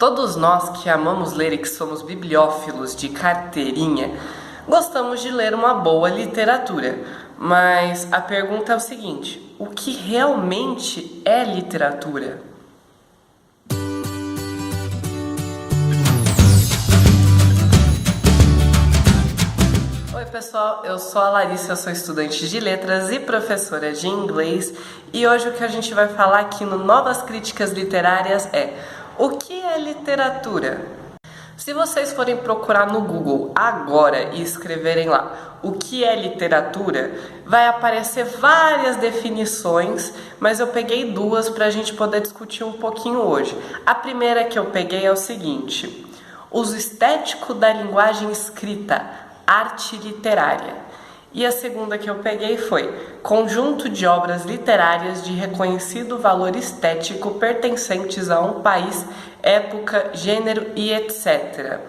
Todos nós que amamos ler e que somos bibliófilos de carteirinha, gostamos de ler uma boa literatura. Mas a pergunta é o seguinte: o que realmente é literatura? Oi pessoal, eu sou a Larissa, eu sou estudante de letras e professora de inglês, e hoje o que a gente vai falar aqui no Novas Críticas Literárias é: o que é literatura? Se vocês forem procurar no Google agora e escreverem lá o que é literatura, vai aparecer várias definições, mas eu peguei duas para a gente poder discutir um pouquinho hoje. A primeira que eu peguei é o seguinte: uso estético da linguagem escrita, arte literária. E a segunda que eu peguei foi conjunto de obras literárias de reconhecido valor estético pertencentes a um país, época, gênero e etc.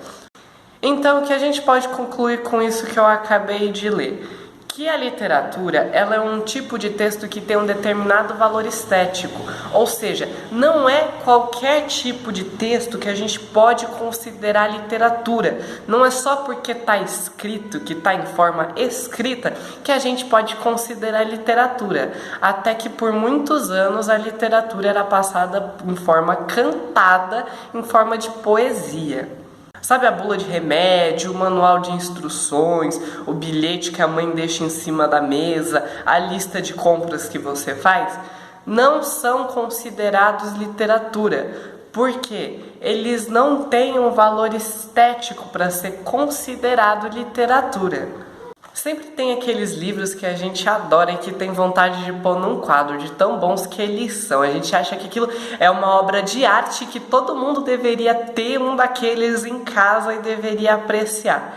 Então, o que a gente pode concluir com isso que eu acabei de ler? Que a literatura, ela é um tipo de texto que tem um determinado valor estético, ou seja, não é qualquer tipo de texto que a gente pode considerar literatura. Não é só porque está escrito, que está em forma escrita, que a gente pode considerar literatura. Até que por muitos anos a literatura era passada em forma cantada, em forma de poesia. Sabe a bula de remédio, o manual de instruções, o bilhete que a mãe deixa em cima da mesa, a lista de compras que você faz? Não são considerados literatura, porque eles não têm um valor estético para ser considerado literatura. Sempre tem aqueles livros que a gente adora e que tem vontade de pôr num quadro, de tão bons que eles são. A gente acha que aquilo é uma obra de arte, que todo mundo deveria ter um daqueles em casa e deveria apreciar.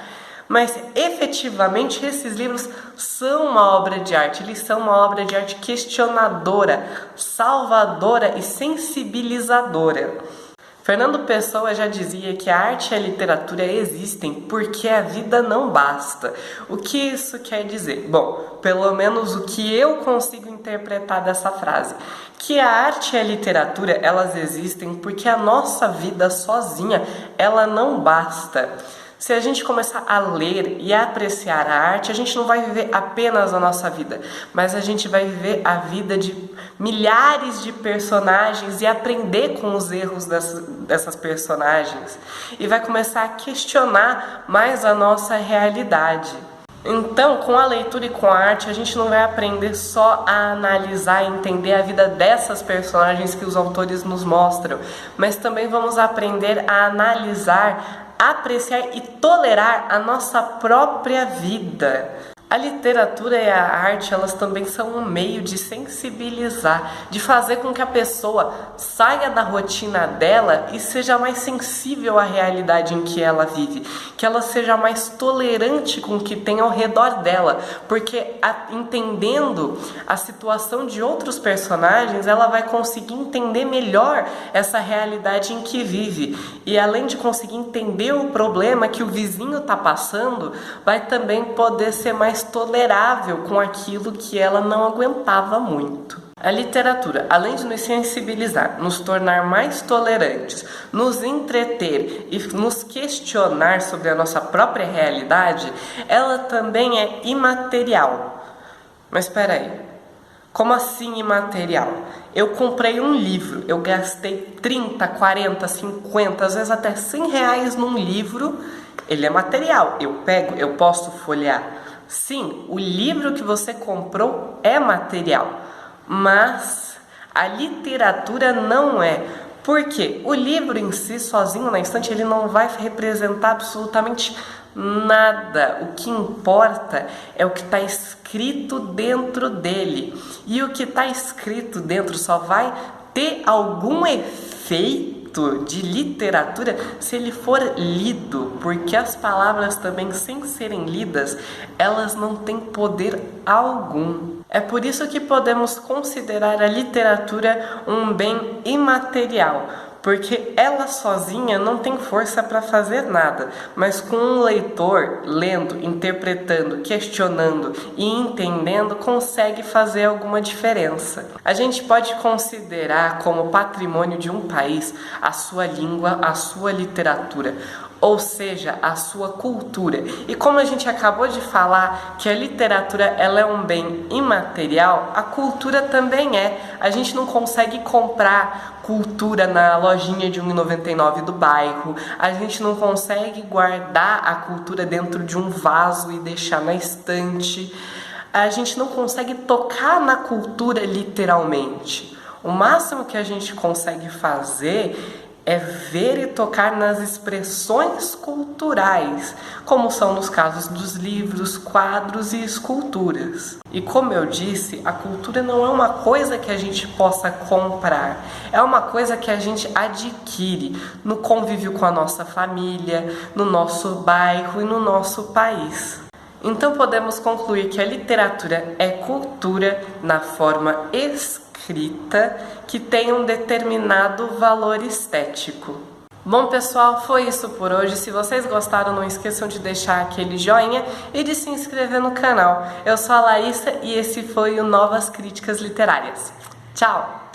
Mas, efetivamente, esses livros são uma obra de arte. Eles são uma obra de arte questionadora, salvadora e sensibilizadora. Fernando Pessoa já dizia que a arte e a literatura existem porque a vida não basta. O que isso quer dizer? Bom, pelo menos o que eu consigo interpretar dessa frase: que a arte e a literatura, elas existem porque a nossa vida sozinha, ela não basta. Se a gente começar a ler e a apreciar a arte, a gente não vai viver apenas a nossa vida, mas a gente vai viver a vida de milhares de personagens e aprender com os erros dessas personagens. E vai começar a questionar mais a nossa realidade. Então, com a leitura e com a arte, a gente não vai aprender só a analisar e entender a vida dessas personagens que os autores nos mostram, mas também vamos aprender a analisar, apreciar e tolerar a nossa própria vida. A literatura e a arte, elas também são um meio de sensibilizar, de fazer com que a pessoa saia da rotina dela e seja mais sensível à realidade em que ela vive, que ela seja mais tolerante com o que tem ao redor dela, porque entendendo a situação de outros personagens, ela vai conseguir entender melhor essa realidade em que vive. E além de conseguir entender o problema que o vizinho está passando, vai também poder ser mais tolerável com aquilo que ela não aguentava muito. A literatura, além de nos sensibilizar, nos tornar mais tolerantes, nos entreter e nos questionar sobre a nossa própria realidade, ela também é imaterial. Mas espera aí, como assim imaterial? Eu comprei um livro, eu gastei 30, 40, 50, às vezes até 100 reais num livro, ele é material, eu pego, eu posso folhear. Sim, o livro que você comprou é material, mas a literatura não é. Porque o livro em si, sozinho na estante, ele não vai representar absolutamente nada. O que importa é o que está escrito dentro dele. E o que está escrito dentro só vai ter algum efeito de literatura se ele for lido, porque as palavras também, sem serem lidas, elas não têm poder algum. É por isso que podemos considerar a literatura um bem imaterial, porque ela sozinha não tem força para fazer nada, mas com um leitor lendo, interpretando, questionando e entendendo, consegue fazer alguma diferença. A gente pode considerar como patrimônio de um país a sua língua, a sua literatura, ou seja, a sua cultura. E como a gente acabou de falar que a literatura ela é um bem imaterial, a cultura também é. A gente não consegue comprar cultura na lojinha de R$1,99 do bairro, a gente não consegue guardar a cultura dentro de um vaso e deixar na estante, a gente não consegue tocar na cultura literalmente. O máximo que a gente consegue fazer é ver e tocar nas expressões culturais, como são nos casos dos livros, quadros e esculturas. E como eu disse, a cultura não é uma coisa que a gente possa comprar, é uma coisa que a gente adquire no convívio com a nossa família, no nosso bairro e no nosso país. Então podemos concluir que a literatura é cultura na forma escrita que tem um determinado valor estético. Bom pessoal, foi isso por hoje. Se vocês gostaram, não esqueçam de deixar aquele joinha e de se inscrever no canal. Eu sou a Larissa e esse foi o Novas Críticas Literárias. Tchau!